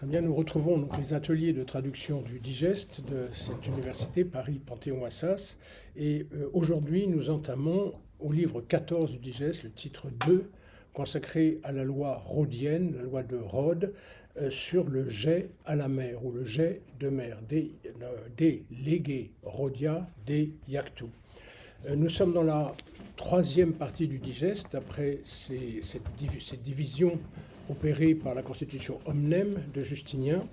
Très bien, nous retrouvons donc les ateliers de traduction du digeste de cette université Paris Panthéon-Assas. Et aujourd'hui, nous entamons au livre 14 du digeste, le titre 2, consacré à la loi rhodienne, la loi de Rhodes, sur le jet à la mer ou le jet de mer, des lege rhodia de iactu. Nous sommes dans la troisième partie du digeste, après cette division opérée par la constitution Omnem de Justinien.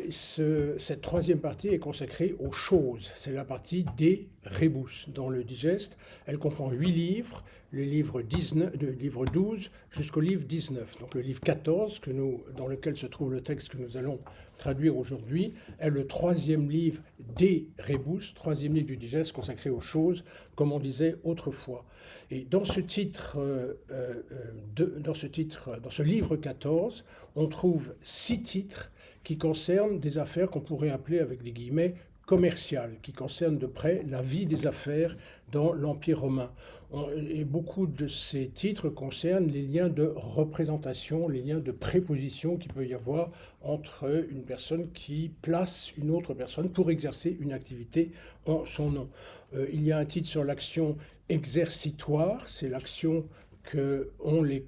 Cette troisième partie est consacrée aux choses. C'est la partie des rebus dans le digeste. Elle comprend 8 livres, le livre 12 jusqu'au livre 19. Donc le livre 14, dans lequel se trouve le texte que nous allons traduire aujourd'hui, est le troisième livre des rebus, troisième livre du digeste consacré aux choses, comme on disait autrefois. Et dans ce livre 14, on trouve 6 titres qui concernent des affaires qu'on pourrait appeler avec des guillemets commerciales, qui concernent de près la vie des affaires dans l'Empire romain. Et beaucoup de ces titres concernent les liens de représentation, les liens de préposition qu'il peut y avoir entre une personne qui place une autre personne pour exercer une activité en son nom. Il y a un titre sur l'action exercitoire, c'est l'action qu'ont les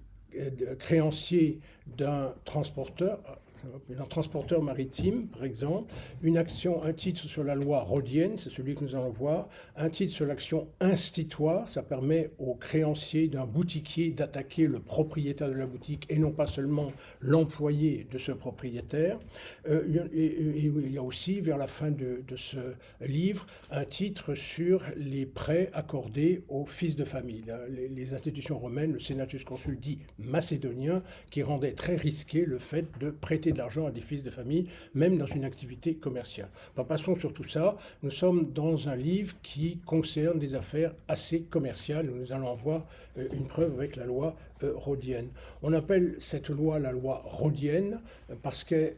créanciers d'un transporteur maritime, par exemple, un titre sur la loi rhodienne, c'est celui que nous allons voir, un titre sur l'action institutoire, ça permet aux créanciers d'un boutiquier d'attaquer le propriétaire de la boutique et non pas seulement l'employé de ce propriétaire. Il y a aussi, vers la fin de ce livre, un titre sur les prêts accordés aux fils de famille. Les institutions romaines, le Senatus Consul dit macédonien, qui rendait très risqué le fait de prêter de l'argent à des fils de famille, même dans une activité commerciale. Passons sur tout ça. Nous sommes dans un livre qui concerne des affaires assez commerciales. Nous allons en voir une preuve avec la loi rhodienne. On appelle cette loi la loi rhodienne parce que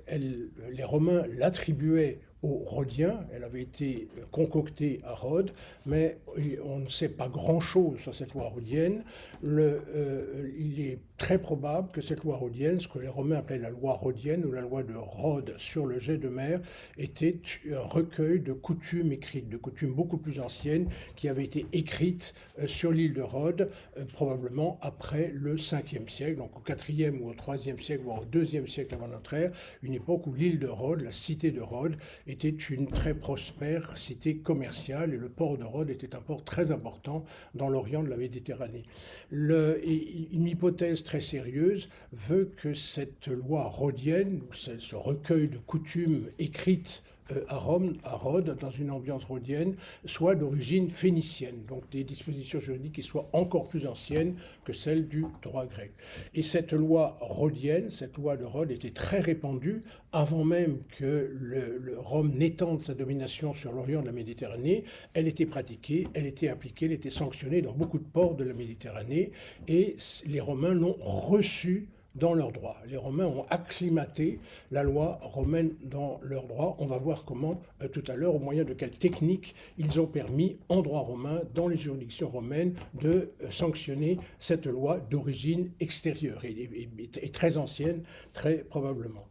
les Romains l'attribuaient aux Rhodiens. Elle avait été concoctée à Rhodes, mais on ne sait pas grand-chose sur cette loi rhodienne. Il est très probable que cette loi rhodienne, ce que les Romains appelaient la loi rhodienne ou la loi de Rhodes sur le jet de mer, était un recueil de coutumes écrites, de coutumes beaucoup plus anciennes qui avaient été écrites sur l'île de Rhodes, probablement après le 5e siècle, donc au 4e ou au 3e siècle, voire au 2e siècle avant notre ère, une époque où l'île de Rhodes, la cité de Rhodes, était une très prospère cité commerciale et le port de Rhodes était un port très important dans l'orient de la Méditerranée. Une hypothèse très sérieuse veut que cette loi rhodienne, ce recueil de coutumes écrites à Rhodes, dans une ambiance rhodienne, soit d'origine phénicienne, donc des dispositions juridiques qui soient encore plus anciennes que celles du droit grec. Et cette loi rhodienne, cette loi de Rhodes, était très répandue avant même que Rome n'étende sa domination sur l'orient de la Méditerranée. Elle était pratiquée, elle était appliquée, elle était sanctionnée dans beaucoup de ports de la Méditerranée, et les Romains l'ont reçue dans leur droit. Les Romains ont acclimaté la loi romaine dans leur droit. On va voir comment, tout à l'heure, au moyen de quelles techniques ils ont permis, en droit romain, dans les juridictions romaines, de sanctionner cette loi d'origine extérieure et très ancienne, très probablement.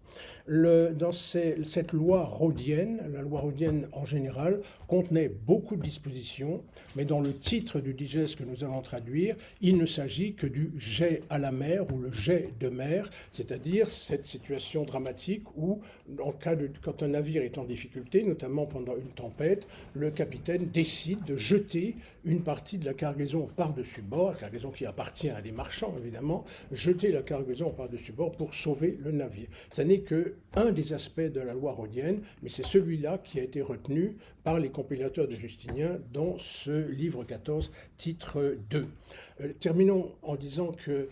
Dans cette loi rhodienne, la loi rhodienne en général, contenait beaucoup de dispositions, mais dans le titre du digeste que nous allons traduire, il ne s'agit que du jet à la mer ou le jet de mer, c'est-à-dire cette situation dramatique où, quand un navire est en difficulté, notamment pendant une tempête, le capitaine décide de jeter une partie de la cargaison par-dessus bord, la cargaison qui appartient à des marchands évidemment, jeter la cargaison par-dessus bord pour sauver le navire. Ça n'est qu'un des aspects de la loi rhodienne, mais c'est celui-là qui a été retenu par les compilateurs de Justinien dans ce livre 14, titre 2. Terminons en disant que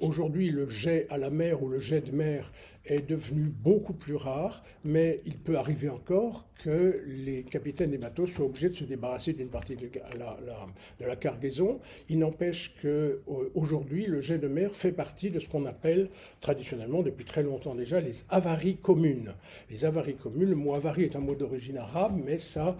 aujourd'hui, le jet à la mer ou le jet de mer est devenu beaucoup plus rare, mais il peut arriver encore que les capitaines des bateaux soient obligés de se débarrasser d'une partie de la cargaison. Il n'empêche qu'aujourd'hui, le jet de mer fait partie de ce qu'on appelle traditionnellement, depuis très longtemps déjà, les avaries communes. Les avaries communes, le mot avarie est un mot d'origine arabe, mais ça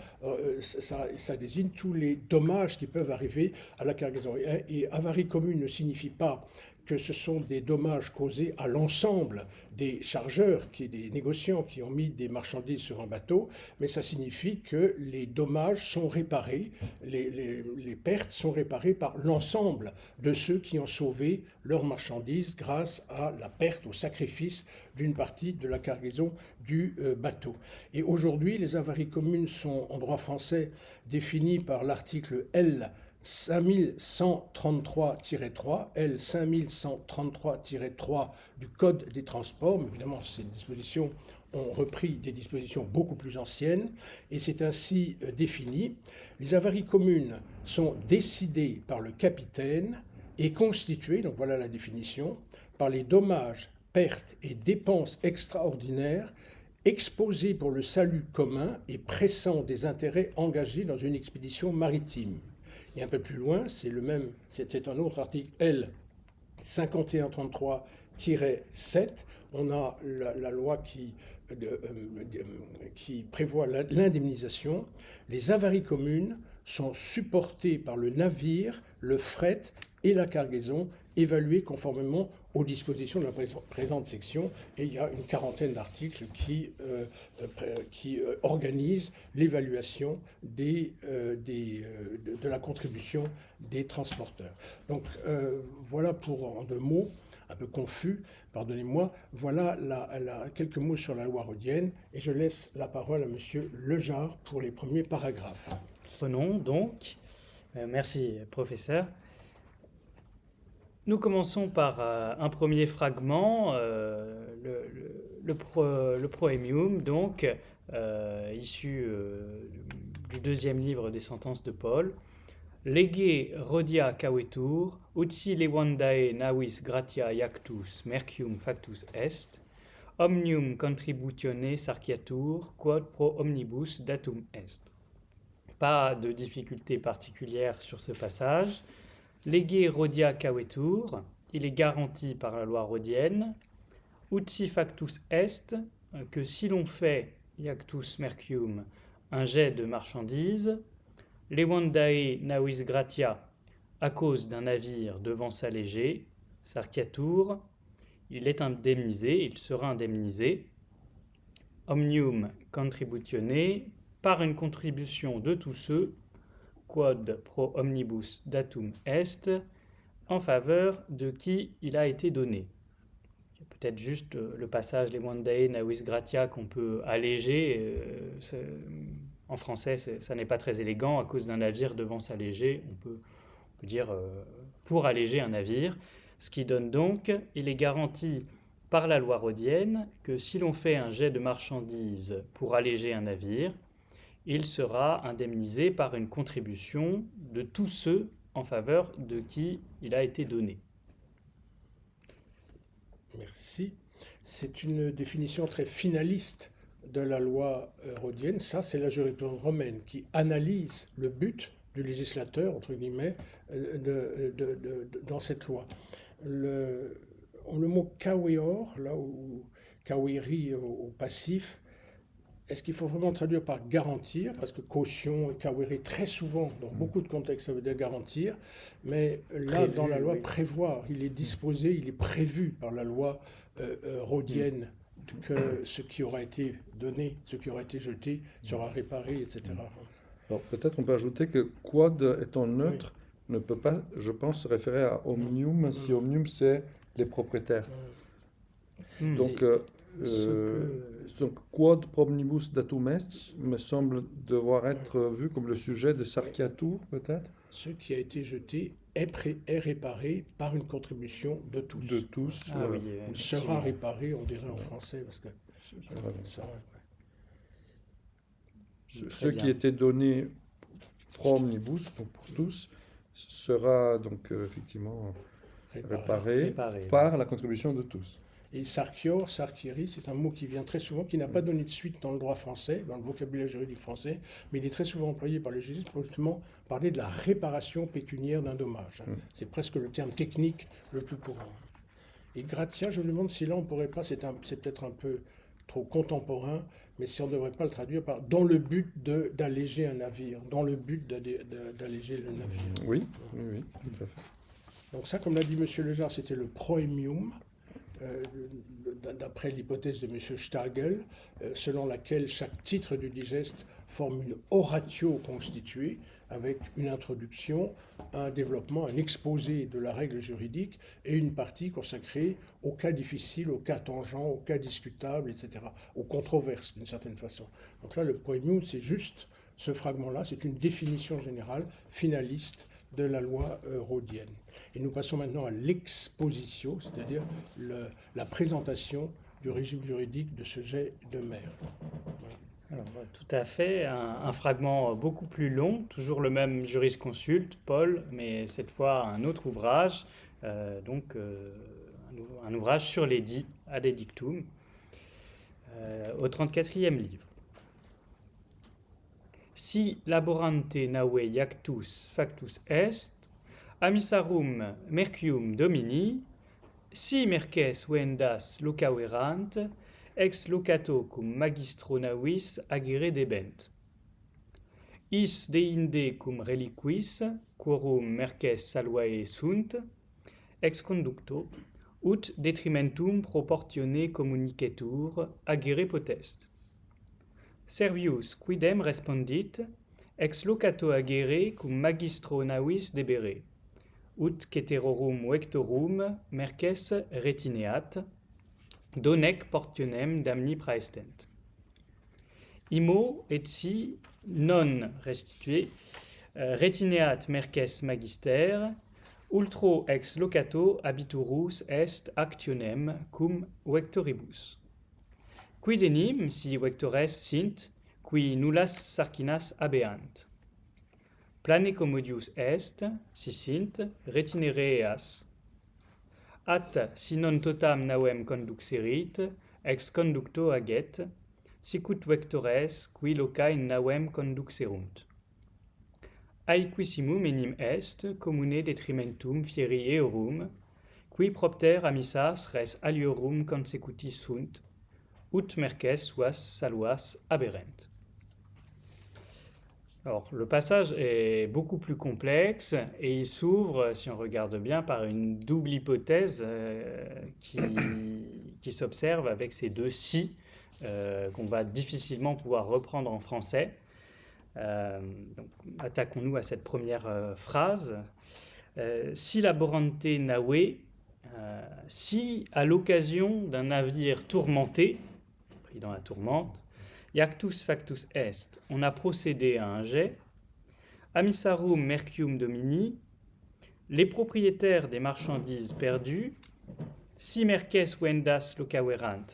désigne tous les dommages qui peuvent arriver à la cargaison. Et Et avarie commune ne signifie pas que ce sont des dommages causés à l'ensemble des chargeurs, des négociants qui ont mis des marchandises sur un bateau, mais ça signifie que les dommages sont réparés, les pertes sont réparées par l'ensemble de ceux qui ont sauvé leurs marchandises grâce à la perte, au sacrifice d'une partie de la cargaison du bateau. Et aujourd'hui, les avaries communes sont, en droit français, définies par l'article L. 5133-3, L 5133-3 du Code des transports. Mais évidemment, ces dispositions ont repris des dispositions beaucoup plus anciennes, et c'est ainsi défini. Les avaries communes sont décidées par le capitaine et constituées, donc voilà la définition, par les dommages, pertes et dépenses extraordinaires exposés pour le salut commun et pressant des intérêts engagés dans une expédition maritime. Et un peu plus loin, c'est un autre article L 5133-7. On a la loi qui prévoit l'indemnisation. Les avaries communes sont supportées par le navire, le fret et la cargaison, évaluées conformément aux dispositions de la présente section. Et il y a une quarantaine d'articles qui organisent l'évaluation de la contribution des transporteurs. Donc voilà pour, en 2 mots, un peu confus, pardonnez-moi, voilà quelques mots sur la loi rhodienne, et je laisse la parole à Monsieur Lejard pour les premiers paragraphes. Prenons donc, merci professeur. Nous commençons par un premier fragment, le Proemium, donc issu du 2e livre des sentences de Paul. Lege Rhodia cavetur, utsi levandae navis gratia iactus mercium factus est, omnium contributione sarciatur, quod pro omnibus datum est. Pas de difficulté particulière sur ce passage. Lege Rhodia cavetur, il est garanti par la loi rhodienne. Utsi factus est, que si l'on fait iactus mercium, un jet de marchandises, levandae navis gratia, à cause d'un navire devant s'alléger, sarciatur, il est indemnisé, il sera indemnisé. Omnium contributione, par une contribution de tous ceux, quod pro omnibus datum est, en faveur de qui il a été donné. Peut-être juste le passage levandae navis gratia qu'on peut alléger. En français, ça n'est pas très élégant. À cause d'un navire devant s'alléger, on peut dire pour alléger un navire. Ce qui donne donc, il est garanti par la loi rhodienne que si l'on fait un jet de marchandises pour alléger un navire, il sera indemnisé par une contribution de tous ceux en faveur de qui il a été donné. Merci. C'est une définition très finaliste de la loi rhodienne. Ça, c'est la jurisprudence romaine qui analyse le but du législateur, entre guillemets, dans cette loi. Le mot caveor, là où caveri au passif, est-ce qu'il faut vraiment traduire par garantir? Parce que caution et caveri, très souvent, dans beaucoup de contextes, ça veut dire garantir. Mais là, prévu, dans la loi, oui. Prévoir, il est disposé, il est prévu par la loi rhodienne que ce qui aura été donné, ce qui aura été jeté, sera réparé, etc. Alors peut-être on peut ajouter que quod étant neutre, oui, ne peut pas, je pense, se référer à omnium, si omnium c'est les propriétaires. Donc, donc quod pro omnibus datum est me semble devoir être vu comme le sujet de sarciatur, peut-être. Ce qui a été jeté est réparé par une contribution de tous. De tous. Ah, oui, sera réparé, on dirait en français, parce que ce qui était donné pro omnibus, donc pour tous, sera donc effectivement réparé par la contribution de tous. Et sarcieri, c'est un mot qui vient très souvent, qui n'a pas donné de suite dans le droit français, dans le vocabulaire juridique français, mais il est très souvent employé par les juristes pour justement parler de la réparation pécuniaire d'un dommage. C'est presque le terme technique le plus courant. Et gratia, je me demande si là on ne pourrait pas, c'est peut-être un peu trop contemporain, mais si on ne devrait pas le traduire par dans le but d'alléger un navire, dans le but d'alléger le navire. Oui, tout à fait. Donc ça, comme l'a dit M. Lejard, c'était le proemium, d'après l'hypothèse de M. Stagel, selon laquelle chaque titre du digeste forme une oratio constituée, avec une introduction, un développement, un exposé de la règle juridique et une partie consacrée aux cas difficiles, aux cas tangents, aux cas discutables, etc., aux controverses d'une certaine façon. Donc là, le proemium, c'est juste ce fragment-là, c'est une définition générale, finaliste de la loi rhodienne. Et nous passons maintenant à l'expositio, c'est-à-dire la présentation du régime juridique de ce jet de mer. Voilà. Alors, tout à fait, un fragment beaucoup plus long, toujours le même jurisconsulte, Paul, mais cette fois un autre ouvrage, un ouvrage sur l'édit, Ad Edictum, au 34e livre. Si laborante nave iactus factus est, amisarum mercium domini, si merces vendas locaverant, ex locato cum magistro navis agere debent. Is deinde cum reliquis, quorum merces salvae sunt, ex conducto, ut detrimentum proportione communicetur agere potest. Servius quidem respondit, ex locato agere cum magistro navis debere, ut ceterorum vectorum merces retineat, donec portionem damni praestent. Imo et si non restitué, retineat merces magister, ultro ex locato habiturus est actionem cum vectoribus. Quid enim si vectores sint, qui nullas sarcinas habeant. Plane commodius est, si sint, retinere eas. At si non totam navem conduxerit, ex conducto aget, sicut vectores qui locae navem conduxerunt. Aequissimum enim est commune detrimentum fieri eorum, qui propter amissas res aliorum consecutis sunt, ut merces suas saluas aberrent. Alors, le passage est beaucoup plus complexe et il s'ouvre, si on regarde bien, par une double hypothèse qui s'observe avec ces deux si qu'on va difficilement pouvoir reprendre en français. Donc, attaquons-nous à cette première phrase. Si laborante nave, si à l'occasion d'un navire tourmenté, pris dans la tourmente, iactus factus est, on a procédé à un jet, amisarum mercium domini, les propriétaires des marchandises perdues, si merces vendas locaverant.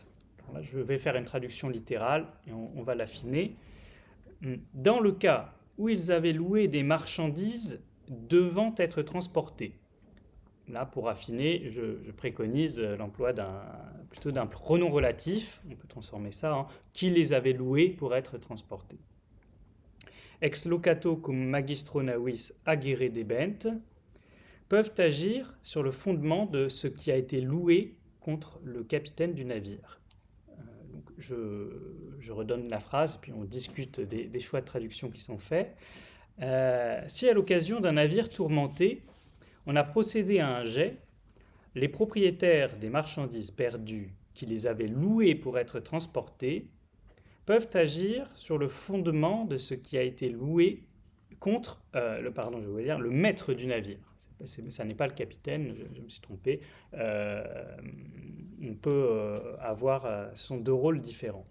Là, je vais faire une traduction littérale et on va l'affiner. Dans le cas où ils avaient loué des marchandises devant être transportées. Là, pour affiner, je préconise l'emploi plutôt d'un pronom relatif, on peut transformer ça en qui les avait loués pour être transportés. Ex locato cum magistro navis agere debent peuvent agir sur le fondement de ce qui a été loué contre le capitaine du navire. Donc je redonne la phrase, puis on discute des choix de traduction qui sont faits. Si à l'occasion d'un navire tourmenté, on a procédé à un jet, les propriétaires des marchandises perdues qui les avaient louées pour être transportées peuvent agir sur le fondement de ce qui a été loué contre le maître du navire. Ça n'est pas le capitaine, je me suis trompé. On peut avoir ce sont deux rôles différents.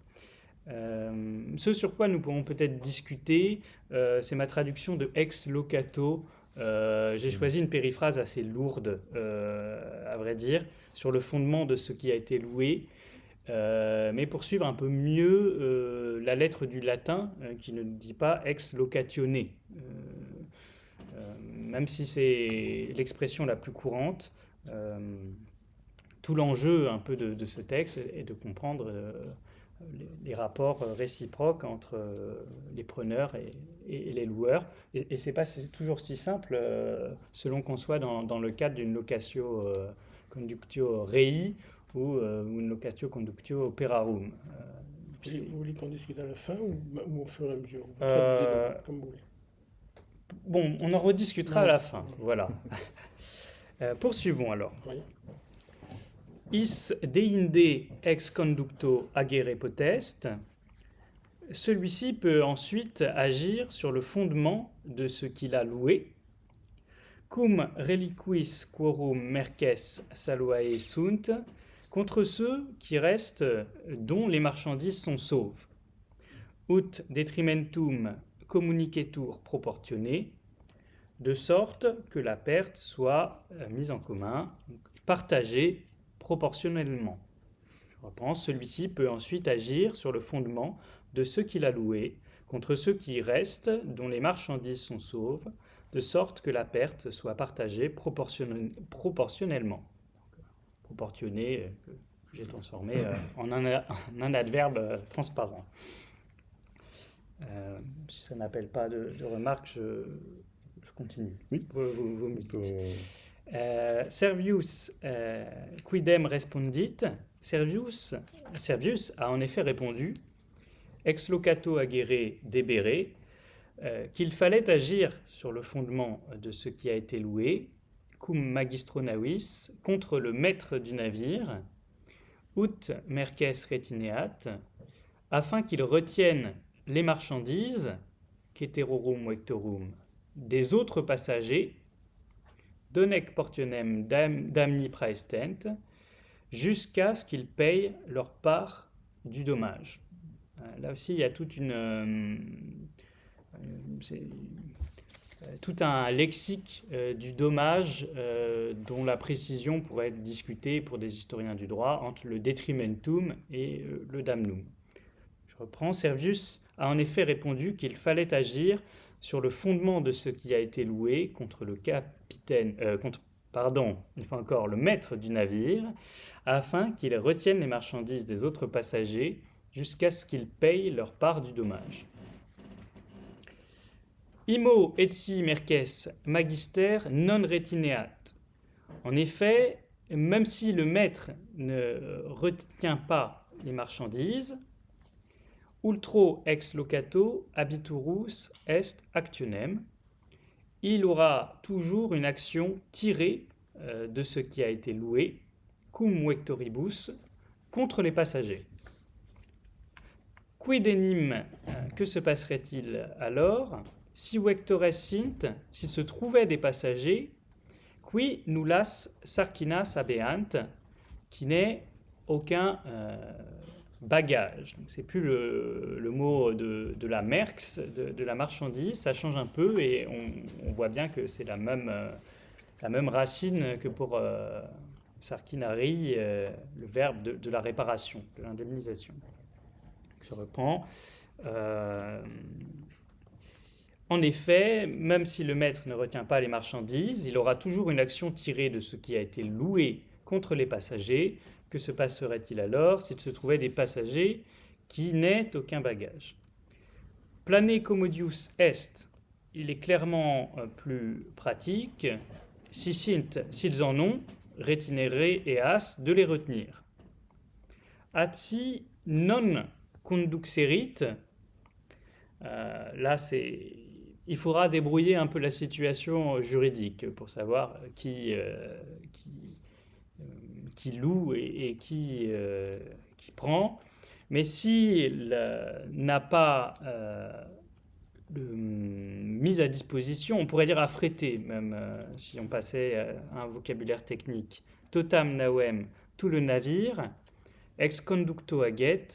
Ce sur quoi nous pourrons peut-être discuter, c'est ma traduction de ex locato. J'ai choisi une périphrase assez lourde, à vrai dire, sur le fondement de ce qui a été loué, mais pour suivre un peu mieux la lettre du latin qui ne dit pas ex locatione. Même si c'est l'expression la plus courante, tout l'enjeu un peu de ce texte est de comprendre les rapports réciproques entre les preneurs et les loueurs. Et c'est pas toujours si simple selon qu'on soit dans le cadre d'une locatio conductio rei ou une locatio conductio operarum. Vous voulez qu'on discute à la fin ou au fur et à mesure? Vous traduisez comme vous voulez. Bon, on en rediscutera à la fin, voilà. Poursuivons alors. Oui. Is deinde ex conducto agere potest. Celui-ci peut ensuite agir sur le fondement de ce qu'il a loué. Cum reliquis quorum merces saluae sunt, contre ceux qui restent dont les marchandises sont sauves. Ut detrimentum communicetur proportionné, de sorte que la perte soit mise en commun, partagée proportionnellement. Je reprends, celui-ci peut ensuite agir sur le fondement de ce qu'il a loué contre ceux qui restent dont les marchandises sont sauves, de sorte que la perte soit partagée proportionnellement. Proportionné, que j'ai transformé en un adverbe transparent. Si ça n'appelle pas de remarques, je continue. Oui. Vous me dites. Servius quidem respondit. Servius a en effet répondu, ex locato agere debere, qu'il fallait agir sur le fondement de ce qui a été loué, cum magistro navis, contre le maître du navire, ut merces retineat, afin qu'il retienne les marchandises, ceterorum vectorum, des autres passagers, donec portionem damni praestent, jusqu'à ce qu'ils payent leur part du dommage. Là aussi, il y a toute tout un lexique du dommage dont la précision pourrait être discutée pour des historiens du droit entre le detrimentum et le damnum. Je reprends. Servius a en effet répondu qu'il fallait agir sur le fondement de ce qui a été loué contre le capitaine, une fois encore, le maître du navire, afin qu'il retienne les marchandises des autres passagers jusqu'à ce qu'ils payent leur part du dommage. Imo etsi merces magister non retineat. En effet, même si le maître ne retient pas les marchandises, ultro ex locato habiturus est actionem, il aura toujours une action tirée de ce qui a été loué, cum vectoribus, contre les passagers. Quid enim, que se passerait-il alors si vectores sint, s'il se trouvait des passagers, qui nullas sarcinas habeant, qui n'est aucun bagage. Donc, c'est plus le mot de la merx, de la marchandise, ça change un peu et on voit bien que c'est la même racine que pour sarcinari, le verbe de la réparation, de l'indemnisation. Je reprends. En effet, même si le maître ne retient pas les marchandises, il aura toujours une action tirée de ce qui a été loué contre les passagers. Que se passerait-il alors s'il se trouvait des passagers qui n'aient aucun bagage? Plane commodius est, il est clairement plus pratique, si sint, s'ils en ont, retinere eas, de les retenir. Atsi non conduxerit, là il faudra débrouiller un peu la situation juridique pour savoir qui loue et qui prend. Mais s'il n'a pas mise à disposition, on pourrait dire affrété, même si on passait à un vocabulaire technique, totam navem, tout le navire, ex conducto aget,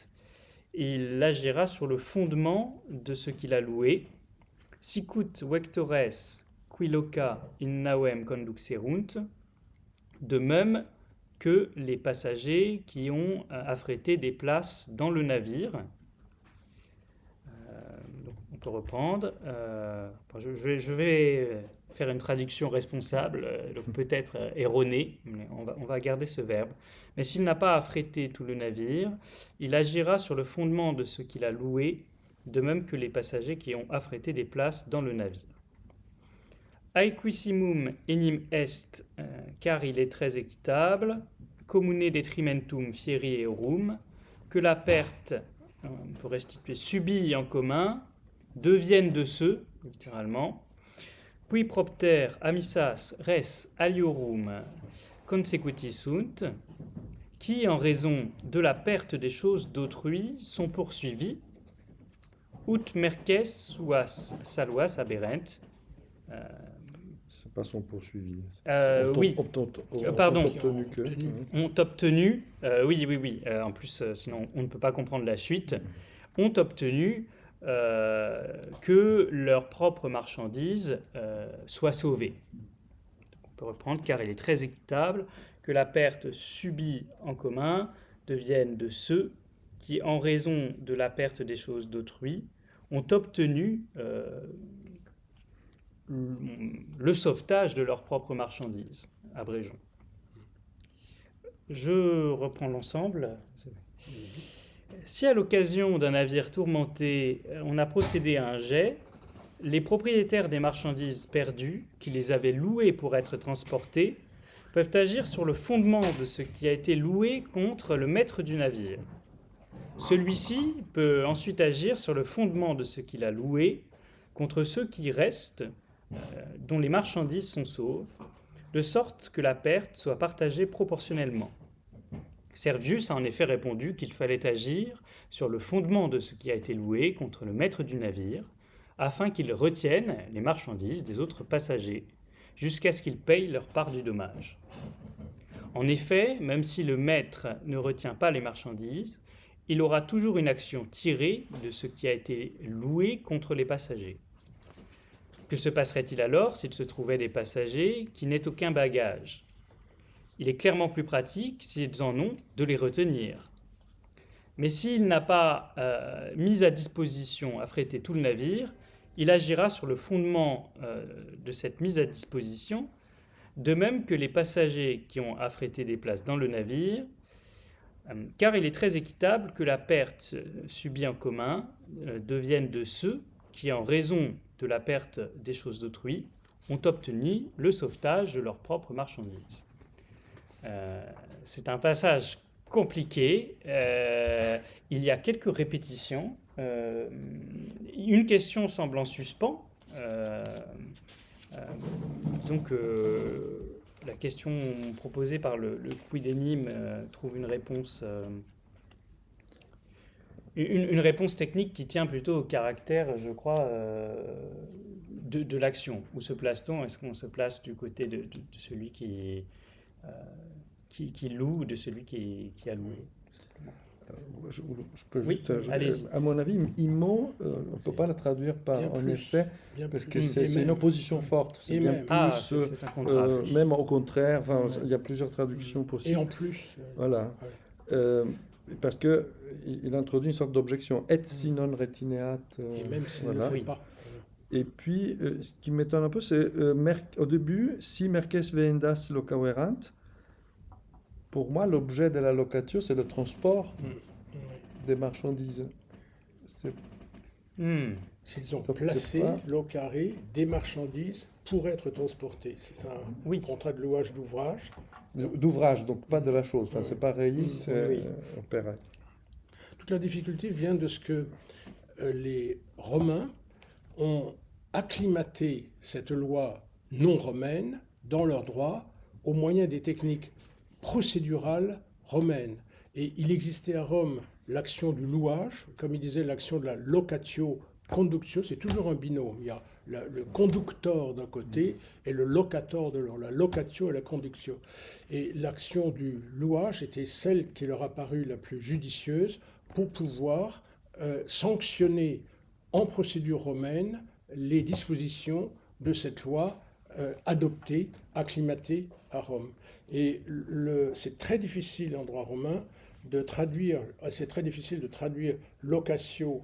il agira sur le fondement de ce qu'il a loué. Sicut vectores qui loca in navem conduxerunt, de même que les passagers qui ont affrété des places dans le navire. Donc on peut reprendre. Je vais faire une traduction responsable, donc peut-être erronée, mais on va garder ce verbe. Mais s'il n'a pas affrété tout le navire, il agira sur le fondement de ce qu'il a loué, de même que les passagers qui ont affrété des places dans le navire. Aequissimum enim est, car il est très équitable, commune detrimentum fieri eorum, que la perte, pour restituer, subie en commun, devienne de ceux, littéralement, Puis propter amissas res aliorum consecutisunt, qui, en raison de la perte des choses d'autrui, sont poursuivis, ut merces suas saluas aberrent. C'est pas son poursuivi. Oui. Pardon. Ont obtenu, oui, en plus, sinon on ne peut pas comprendre la suite, ont obtenu que leurs propres marchandises soient sauvées. Donc on peut reprendre, car il est très équitable que la perte subie en commun devienne de ceux qui, en raison de la perte des choses d'autrui, ont obtenu le sauvetage de leurs propres marchandises. Abrégeons. Je reprends l'ensemble. Si à l'occasion d'un navire tourmenté, on a procédé à un jet, les propriétaires des marchandises perdues, qui les avaient louées pour être transportées, peuvent agir sur le fondement de ce qui a été loué contre le maître du navire. Celui-ci peut ensuite agir sur le fondement de ce qu'il a loué contre ceux qui restent, dont les marchandises sont sauves, de sorte que la perte soit partagée proportionnellement. Servius a en effet répondu qu'il fallait agir sur le fondement de ce qui a été loué contre le maître du navire, afin qu'il retienne les marchandises des autres passagers, jusqu'à ce qu'ils payent leur part du dommage. En effet, même si le maître ne retient pas les marchandises, il aura toujours une action tirée de ce qui a été loué contre les passagers. Que se passerait-il alors s'il se trouvait des passagers qui n'aient aucun bagage ? Il est clairement plus pratique, s'ils en ont, de les retenir. Mais s'il n'a pas mis à disposition, affrété tout le navire, il agira sur le fondement de cette mise à disposition, de même que les passagers qui ont affrété des places dans le navire, car il est très équitable que la perte subie en commun devienne de ceux qui, en raison de la perte des choses d'autrui, ont obtenu le sauvetage de leurs propres marchandises. C'est un passage compliqué. Il y a quelques répétitions. Une question semble en suspens. Disons que la question proposée par le Quidénime trouve une réponse technique qui tient plutôt au caractère, je crois, de l'action. Où se place-t-on ? Est-ce qu'on se place du côté de celui qui loue ou de celui qui a loué ? Je peux juste allez-y. À mon avis, immo, on ne peut pas la traduire par Bien en plus, effet, parce que c'est une opposition forte. C'est Et bien même. plus, c'est un contraste. même au contraire, il y a plusieurs traductions possibles. Et en plus. Voilà. Parce qu'il introduit une sorte d'objection. Et si non retineat. Et même si voilà. ne le fait pas. Et puis, ce qui m'étonne un peu, c'est au début, si merces vendas locaverant, pour moi, l'objet de la locatio, c'est le transport des marchandises. S'ils ont placé, locaré, des marchandises pour être transportées. C'est un contrat de louage d'ouvrage. D'ouvrage, donc pas de la chose. Enfin, c'est pareil, c'est opéra. Toute la difficulté vient de ce que les Romains ont acclimaté cette loi non romaine dans leur droit au moyen des techniques procédurales romaines. Et il existait à Rome l'action du louage, comme il disait, l'action de la locatio conductio, c'est toujours un binôme. Il y a le conductor d'un côté et le locator de l'autre, la locatio et la conductio. Et l'action du louage était celle qui leur a paru la plus judicieuse pour pouvoir sanctionner en procédure romaine les dispositions de cette loi adoptée, acclimatée à Rome. Et c'est très difficile en droit romain de traduire, locatio,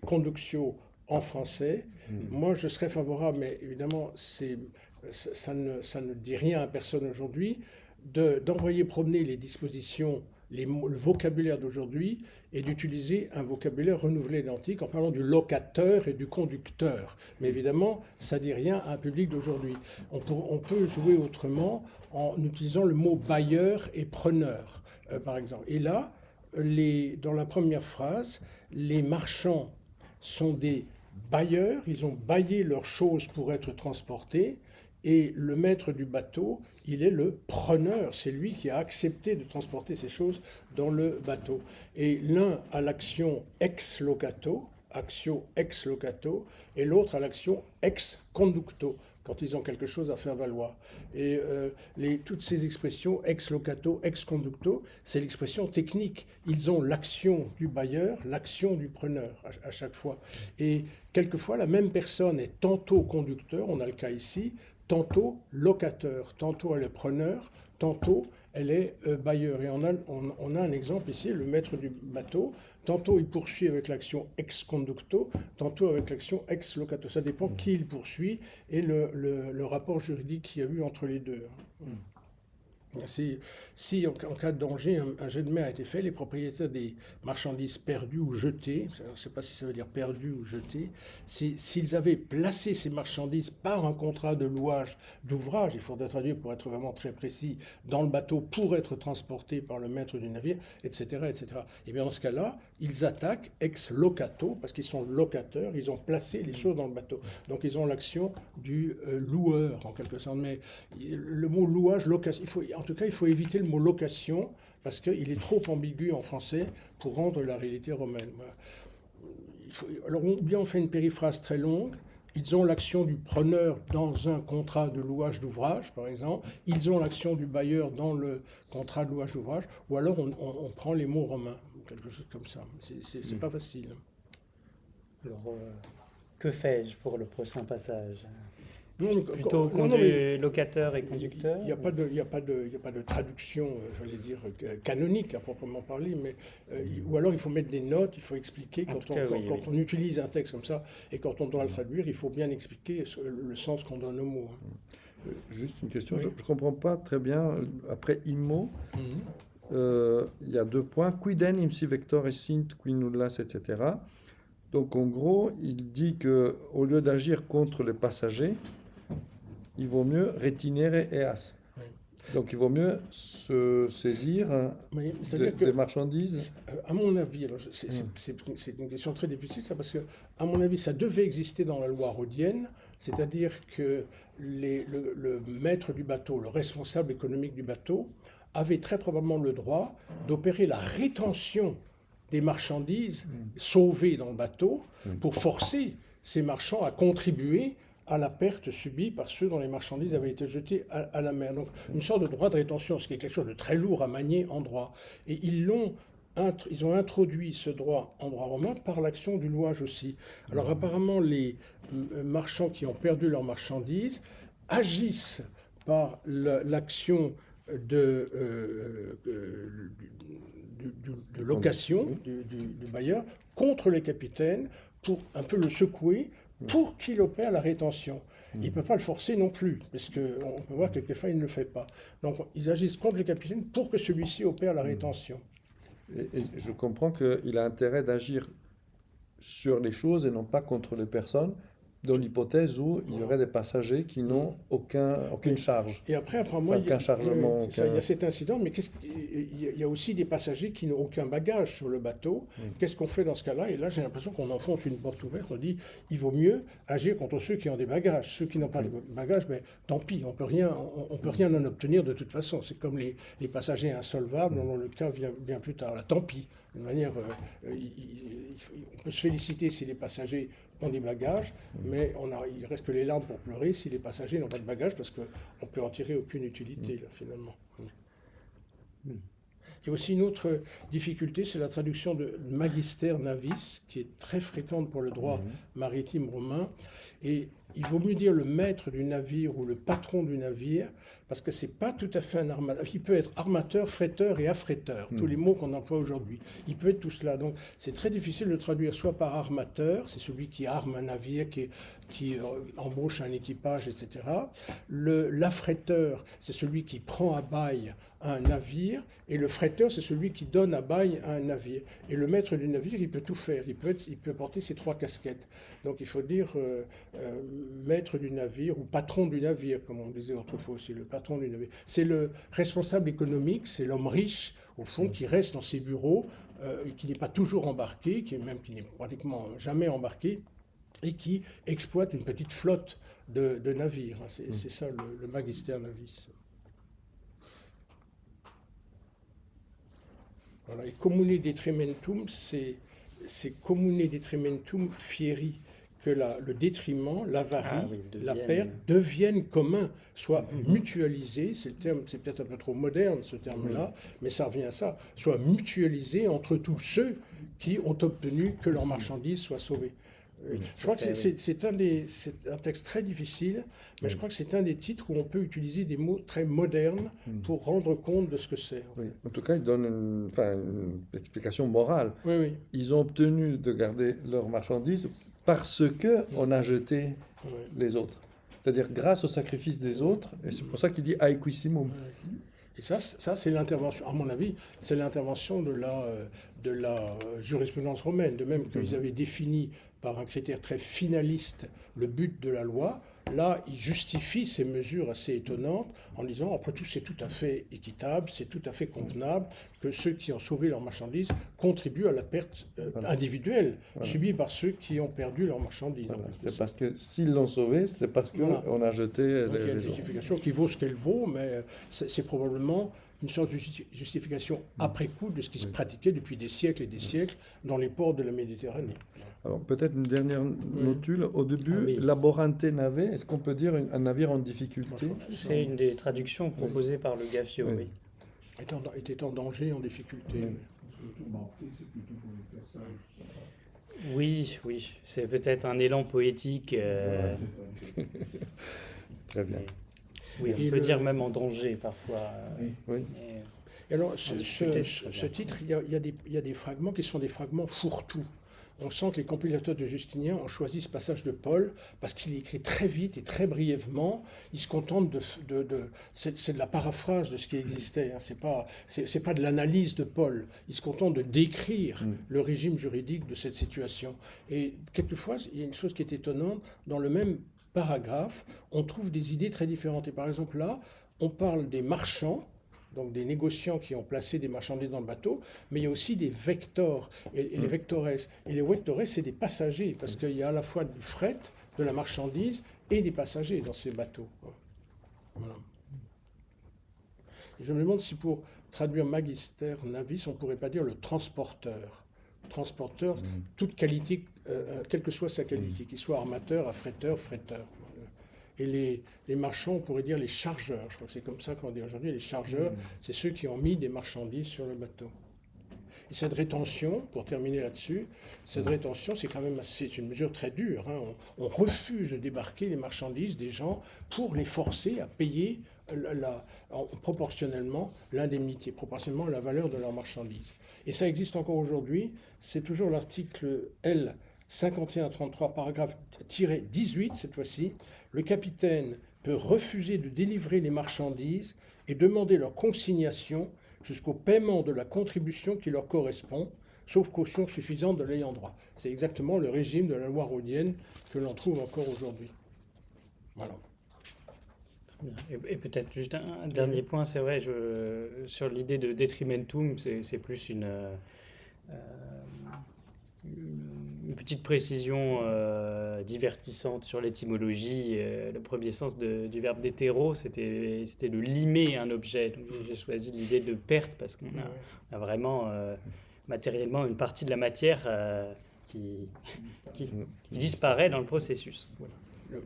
conductio en français. Moi, je serais favorable, mais évidemment, ça ne dit rien à personne aujourd'hui, d'envoyer promener les dispositions, le vocabulaire d'aujourd'hui, et d'utiliser un vocabulaire renouvelé d'antique en parlant du locateur et du conducteur. Mais évidemment, ça ne dit rien à un public d'aujourd'hui. On peut jouer autrement en utilisant le mot bailleur et preneur, par exemple. Et là, dans la première phrase, les marchands sont des bailleurs, ils ont baillé leurs choses pour être transportées, et le maître du bateau, il est le preneur, c'est lui qui a accepté de transporter ces choses dans le bateau. Et l'un a l'action ex locato, actio ex locato, et l'autre a l'action ex conducto, quand ils ont quelque chose à faire valoir. Et toutes ces expressions ex locato, ex conducto, c'est l'expression technique. Ils ont l'action du bailleur, l'action du preneur à chaque fois. Et quelquefois, la même personne est tantôt conducteur, on a le cas ici, tantôt locateur, tantôt elle est preneur, tantôt elle est bailleur. Et on a un exemple ici, le maître du bateau, tantôt il poursuit avec l'action ex conducto, tantôt avec l'action ex locato. Ça dépend qui il poursuit et le rapport juridique qu'il y a eu entre les deux. Si en cas de danger, un jet de mer a été fait, les propriétaires des marchandises perdues ou jetées, je ne sais pas si ça veut dire perdues ou jetées, s'ils avaient placé ces marchandises par un contrat de louage d'ouvrage, il faudrait traduire pour être vraiment très précis, dans le bateau pour être transportés par le maître du navire, etc., etc. Et bien dans ce cas-là, ils attaquent ex locato, parce qu'ils sont locataires, ils ont placé les choses dans le bateau. Donc ils ont l'action du loueur, en quelque sorte. Mais le mot louage, location, en tout cas, il faut éviter le mot location, parce qu'il est trop ambigu en français pour rendre la réalité romaine. Voilà. Alors, bien on fait une périphrase très longue. Ils ont l'action du preneur dans un contrat de louage d'ouvrage, par exemple. Ils ont l'action du bailleur dans le contrat de louage d'ouvrage. Ou alors, on prend les mots romains, quelque chose comme ça. C'est pas facile. Alors, que fais-je pour le prochain passage ? Non, Plutôt locateur et conducteur. Il n'y a pas de traduction, j'allais dire, canonique à proprement parler, mais ou alors il faut mettre des notes, il faut expliquer quand on utilise un texte comme ça et quand on doit le traduire, il faut bien expliquer le sens qu'on donne au mot. Juste une question, je ne comprends pas très bien. Après immo, il y a 2 points. Quiden imsi vector sint qui nullas, etc. Donc en gros, il dit que au lieu d'agir contre les passagers, il vaut mieux retinere eas. Oui. Donc il vaut mieux se saisir des marchandises. À mon avis, c'est une question très difficile, ça, parce que à mon avis, ça devait exister dans la loi rhodienne, c'est-à-dire que le maître du bateau, le responsable économique du bateau, avait très probablement le droit d'opérer la rétention des marchandises sauvées dans le bateau pour forcer ces marchands à contribuer à la perte subie par ceux dont les marchandises avaient été jetées à la mer. Donc une sorte de droit de rétention, ce qui est quelque chose de très lourd à manier en droit. Et ils ont introduit ce droit en droit romain par l'action du louage aussi. Alors apparemment, les marchands qui ont perdu leurs marchandises agissent par l'action de location du bailleur contre les capitaines pour un peu le secouer pour qu'il opère la rétention. Il ne peut pas le forcer non plus, parce qu'on peut voir que quelquefois il ne le fait pas. Donc ils agissent contre les capitaines pour que celui-ci opère la rétention. Et je comprends qu'il a intérêt d'agir sur les choses et non pas contre les personnes, dans l'hypothèse où il y aurait des passagers qui n'ont aucune charge. Et après moi, aucun chargement. Il y a cet incident, mais il y a aussi des passagers qui n'ont aucun bagage sur le bateau. Qu'est-ce qu'on fait dans ce cas-là? Et là, j'ai l'impression qu'on enfonce une porte ouverte. On dit, il vaut mieux agir contre ceux qui ont des bagages. Ceux qui n'ont pas de bagages, ben, tant pis, on peut rien en obtenir de toute façon. C'est comme les passagers insolvables, dont le cas vient bien plus tard. Là, tant pis. De manière, on peut se féliciter si les passagers ont des bagages, mais il reste que les larmes pour pleurer si les passagers n'ont pas de bagages, parce qu'on ne peut en tirer aucune utilité, là, finalement. Il y a aussi une autre difficulté, c'est la traduction de magister navis, qui est très fréquente pour le droit maritime romain. Et il vaut mieux dire le maître du navire ou le patron du navire, parce que ce n'est pas tout à fait un armateur. Il peut être armateur, fretteur et affréteur, tous les mots qu'on emploie aujourd'hui. Il peut être tout cela. Donc c'est très difficile de traduire soit par armateur, c'est celui qui arme un navire, qui embauche un équipage, etc. L'affréteur, c'est celui qui prend à bail un navire, et le fretteur, c'est celui qui donne à bail un navire. Et le maître du navire, il peut tout faire, il peut porter ces 3 casquettes. Donc il faut dire maître du navire, ou patron du navire, comme on disait autrefois aussi, le patron du navire. C'est le responsable économique, c'est l'homme riche, au fond, qui reste dans ses bureaux, et qui n'est pas toujours embarqué, qui n'est pratiquement jamais embarqué, et qui exploite une petite flotte de navires. C'est ça le Magister Navis. Voilà. Et commune detrimentum, c'est commune detrimentum fieri, que le détriment, l'avarie, la perte deviennent communs, soient mutualisés. C'est peut-être un peu trop moderne ce terme-là, mais ça revient à ça, soient mutualisés entre tous ceux qui ont obtenu que leurs marchandises soient sauvées. Je crois que c'est un texte très difficile, mais je crois que c'est un des titres où on peut utiliser des mots très modernes pour rendre compte de ce que c'est. Oui. En tout cas, il donne une explication morale. Oui, oui. Ils ont obtenu de garder leurs marchandises parce qu'on a jeté les autres. C'est-à-dire grâce au sacrifice des autres, et c'est pour ça qu'il dit aequissimum. Et ça c'est l'intervention, à mon avis, c'est l'intervention de la jurisprudence romaine, de même qu'ils avaient défini par un critère très finaliste le but de la loi. Là, ils justifient ces mesures assez étonnantes en disant, après tout, c'est tout à fait équitable, c'est tout à fait convenable que ceux qui ont sauvé leurs marchandises contribuent à la perte individuelle subie par ceux qui ont perdu leurs marchandises. Voilà. C'est parce que s'ils l'ont sauvé, c'est parce qu'on a jeté donc, il y a une les autres. justification qui vaut ce qu'elle vaut, mais c'est probablement une sorte de justification après coup de ce qui se pratiquait depuis des siècles et des siècles dans les ports de la Méditerranée. Alors peut-être une dernière notule. Au début, laborante nave, est-ce qu'on peut dire un navire en difficulté? C'est une des traductions proposées par le Gaffio, oui. Était en danger, en difficulté. Oui, c'est peut-être un élan poétique. Très bien. Oui, on peut dire même en danger parfois. Oui. Et alors, ce titre, il y a des fragments qui sont des fragments fourre-tout. On sent que les compilateurs de Justinien ont choisi ce passage de Paul parce qu'il écrit très vite et très brièvement. Il se contente c'est de la paraphrase de ce qui existait. Hein. C'est pas de l'analyse de Paul. Il se contente de décrire le régime juridique de cette situation. Et quelquefois, il y a une chose qui est étonnante. Dans le même paragraphe, on trouve des idées très différentes. Et par exemple là, on parle des marchands, donc des négociants qui ont placé des marchandises dans le bateau, mais il y a aussi des vectors et les vectores. Et les vectores, c'est des passagers, parce qu'il y a à la fois du fret, de la marchandise et des passagers dans ces bateaux. Voilà. Et je me demande si pour traduire Magister Navis, on ne pourrait pas dire le transporteur. Transporteur, toute qualité, quelle que soit sa qualité, qu'il soit armateur, affréteur, fretteur. Et les marchands, on pourrait dire les chargeurs. Je crois que c'est comme ça qu'on dit aujourd'hui. Les chargeurs, c'est ceux qui ont mis des marchandises sur le bateau. Et cette rétention, pour terminer là-dessus, cette rétention, c'est une mesure très dure. Hein. On refuse de débarquer les marchandises des gens pour les forcer à payer proportionnellement l'indemnité, proportionnellement la valeur de leurs marchandises. Et ça existe encore aujourd'hui. C'est toujours l'article L. 5133, paragraphe -18, cette fois-ci. Le capitaine peut refuser de délivrer les marchandises et demander leur consignation jusqu'au paiement de la contribution qui leur correspond, sauf caution suffisante de l'ayant droit. C'est exactement le régime de la loi rhodienne que l'on trouve encore aujourd'hui. Voilà. Et peut-être juste un dernier point, c'est vrai, sur l'idée de detrimentum, c'est plus une petite précision divertissante sur l'étymologie. Le premier sens du verbe déterro, c'était de limer un objet. Donc, j'ai choisi l'idée de perte parce qu'on a vraiment matériellement une partie de la matière qui disparaît dans le processus. Voilà.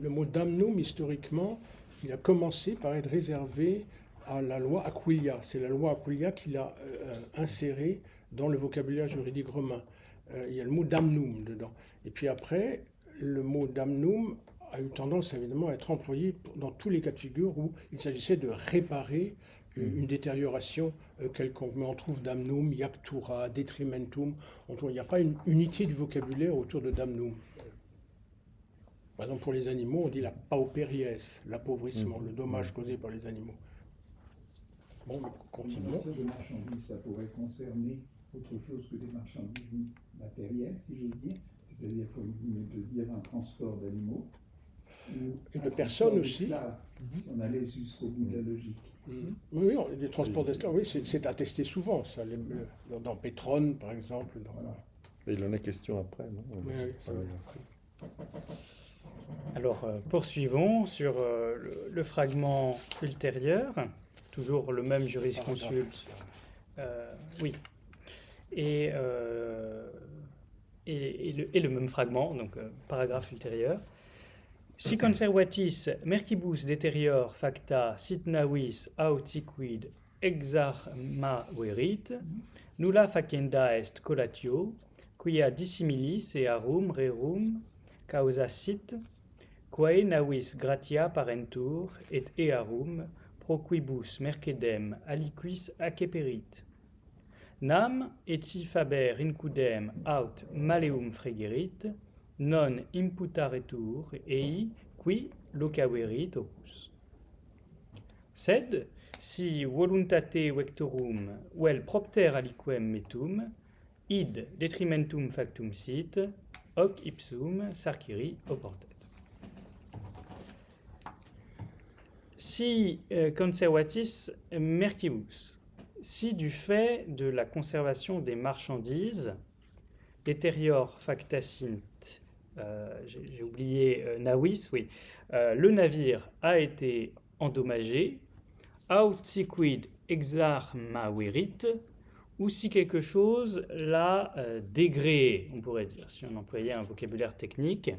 Le mot damnum, historiquement, il a commencé par être réservé à la loi Aquilia. C'est la loi Aquilia qui l'a inséré dans le vocabulaire juridique romain. Il y a le mot damnum dedans. Et puis après, le mot damnum a eu tendance évidemment à être employé dans tous les cas de figure où il s'agissait de réparer une détérioration quelconque. Mais on trouve damnum, iactura, detrimentum. Il n'y a pas une unité du vocabulaire autour de damnum. Par exemple, pour les animaux, on dit la paupériès, l'appauvrissement, le dommage causé par les animaux. Bon, mais continuons. Les marchandises, ça pourrait concerner autre chose que des marchandises matérielles, si j'ose dire, c'est-à-dire, comme vous venez de dire, un transport d'animaux. Et de personnes aussi. Si on allait jusqu'au bout de la logique. Oui, les transports d'esclaves, oui, c'est attesté souvent, ça, dans Pétrone, par exemple. Et il en est question après, non? Oui, ça va. Alors, poursuivons sur le fragment ultérieur, toujours le même jurisconsulte. Oui. Et le même fragment, donc paragraphe ultérieur. Si conservatis mercibus deterior facta sit navis aut siquid exarmaverit, nulla facenda est collatio, quia dissimilis earum rerum causa sit, quae navis gratia parentur et earum pro quibus mercedem aliquis acceperit. Nam et si faber incudem aut maleum fregerit, non imputaretur ei qui locaverit opus. Sed si voluntate vectorum vel propter aliquem metum, id detrimentum factum sit, hoc ipsum sarciri oportet. Si conservatis mercibus, si du fait de la conservation des marchandises, deterior facta sint, j'ai oublié navis, oui, le navire a été endommagé, aut siquid exarmaverit, ou si quelque chose l'a dégréé, on pourrait dire, si on employait un vocabulaire technique.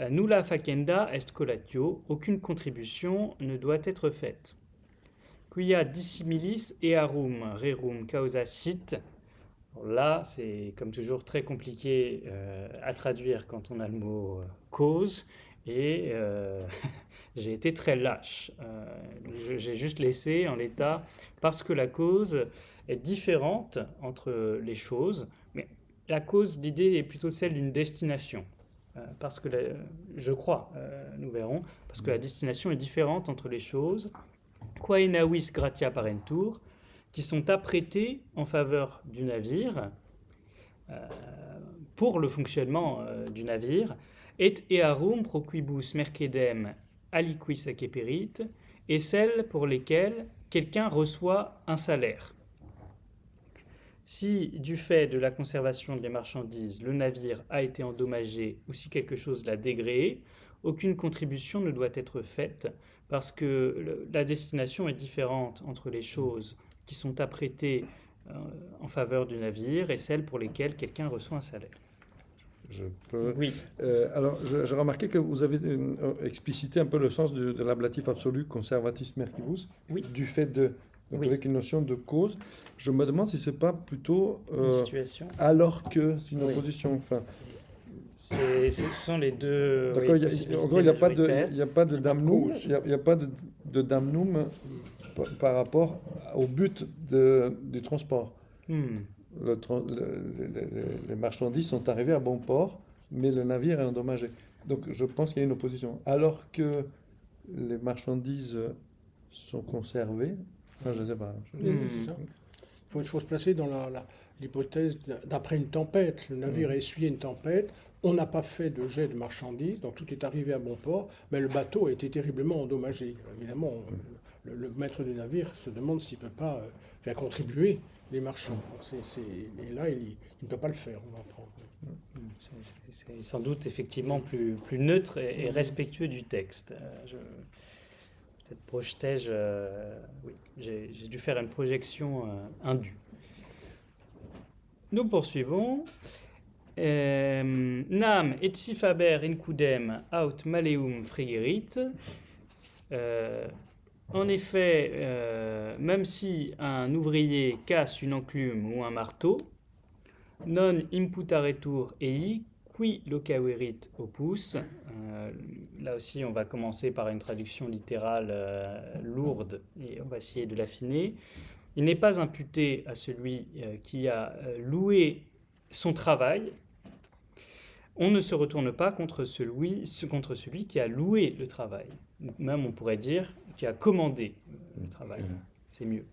Nulla facenda est collatio, aucune contribution ne doit être faite. Quia dissimilis earum rerum causa sit. Alors là, c'est comme toujours très compliqué à traduire quand on a le mot cause, et j'ai été très lâche. J'ai juste laissé en l'état parce que la cause est différente entre les choses, mais la cause, l'idée est plutôt celle d'une destination. Parce que, je crois, nous verrons, parce que la destination est différente entre les choses. Quae navis gratia parentur, qui sont apprêtés en faveur du navire, pour le fonctionnement du navire, et earum pro quibus mercedem aliquis acceperit, et celles pour lesquelles quelqu'un reçoit un salaire. Si, du fait de la conservation des marchandises, le navire a été endommagé ou si quelque chose l'a dégréé, aucune contribution ne doit être faite parce que la destination est différente entre les choses qui sont apprêtées en faveur du navire et celles pour lesquelles quelqu'un reçoit un salaire. Je peux... Oui. Alors, je remarquais que vous avez explicité un peu le sens de l'ablatif absolu conservatis mercibus, Oui. du fait de... Donc Oui. avec une notion de cause, je me demande si c'est pas plutôt Une situation. alors que c'est une Oui. opposition. Enfin, Ce sont les deux. d'accord, Oui, en gros, il n'y a pas de, majoritaires. il y a pas de damnum, cause. il y a pas de damnum par rapport au but du transport. Les marchandises sont arrivées à bon port, mais le navire est endommagé. Donc je pense qu'il y a une opposition. Alors que les marchandises sont conservées, enfin, je ne sais pas. C'est ça. Il faut se placer dans l'hypothèse d'après une tempête. Le navire a essuyé une tempête, on n'a pas fait de jet de marchandises, donc tout est arrivé à bon port, mais le bateau a été terriblement endommagé. Évidemment, le maître du navire se demande s'il ne peut pas faire contribuer les marchands. Donc et là, il ne peut pas le faire, on va apprendre. C'est sans doute effectivement plus neutre et respectueux du texte. Peut-être projetais-je... oui, j'ai dû faire une projection indue. Nous poursuivons. Nam et si faber incudem aut maleum fregerit. En effet, même si un ouvrier casse une enclume ou un marteau, non imputaretur ei qui locaverit opus. Là aussi, on va commencer par une traduction littérale lourde et on va essayer de l'affiner. Il n'est pas imputé à celui qui a loué son travail. On ne se retourne pas contre celui qui a loué le travail. Même on pourrait dire qui a commandé le travail. C'est mieux.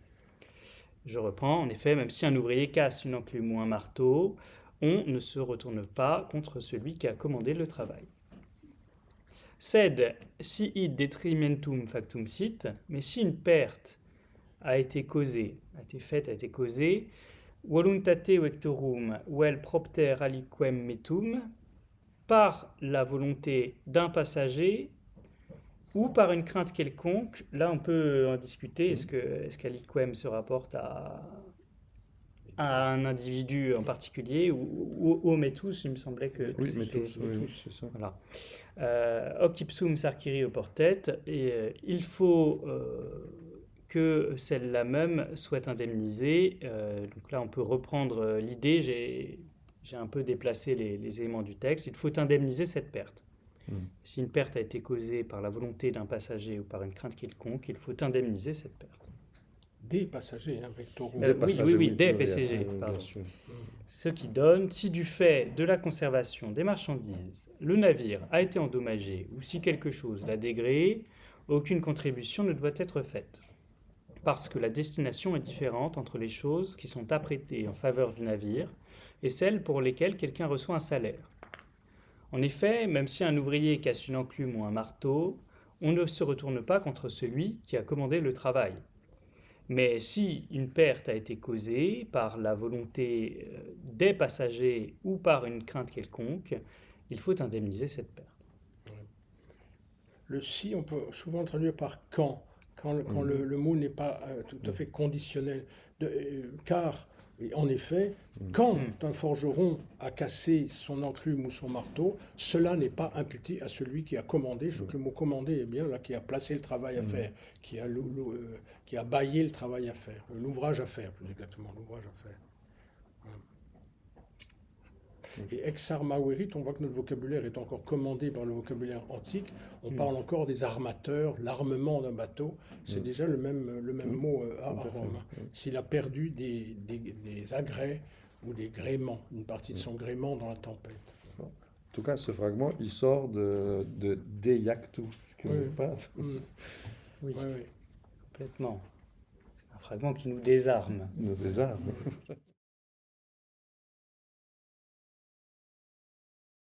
Je reprends. En effet, même si un ouvrier casse une enclume ou un marteau, on ne se retourne pas contre celui qui a commandé le travail. Sed si id detrimentum factum sit, mais si une perte a été causée, voluntate vectorum vel propter aliquem metum, par la volonté d'un passager ou par une crainte quelconque. Là, on peut en discuter. Est-ce qu'aliquem se rapporte à un individu en particulier ou metus, il me semblait que Oui, tous metus, oui, c'est ça. voilà. Hoc ipsum sarciri oportet, et il faut que celle-là même soit indemnisée. Donc là, on peut reprendre l'idée. J'ai un peu déplacé les éléments du texte. Il faut indemniser cette perte. Si une perte a été causée par la volonté d'un passager ou par une crainte quelconque, il faut indemniser cette perte. Des passagers, hein, avec taureau. Oui, des PCG, pardon. bien sûr. Ce qui donne, si du fait de la conservation des marchandises, le navire a été endommagé ou si quelque chose l'a dégradé, aucune contribution ne doit être faite. Parce que la destination est différente entre les choses qui sont apprêtées en faveur du navire et celles pour lesquelles quelqu'un reçoit un salaire. En effet, même si un ouvrier casse une enclume ou un marteau, on ne se retourne pas contre celui qui a commandé le travail. Mais si une perte a été causée par la volonté des passagers ou par une crainte quelconque, il faut indemniser cette perte. Le si, on peut souvent traduire par quand le mot n'est pas tout à fait conditionnel. Car, en effet, quand un forgeron a cassé son enclume ou son marteau, cela n'est pas imputé à celui qui a commandé. Je trouve que le mot commandé est bien là, qui a placé le travail à faire, qui a baillé le travail à faire, l'ouvrage à faire, plus exactement, l'ouvrage à faire. Et exarmaverit, on voit que notre vocabulaire est encore commandé par le vocabulaire antique. On parle encore des armateurs, l'armement d'un bateau. C'est déjà le même mot à Rome. S'il a perdu des agrès ou des gréements, une partie de son gréement dans la tempête. En tout cas, ce fragment, il sort de Deiactu, ce qui n'est pas... Oui, complètement. C'est un fragment qui nous désarme. Nous désarme.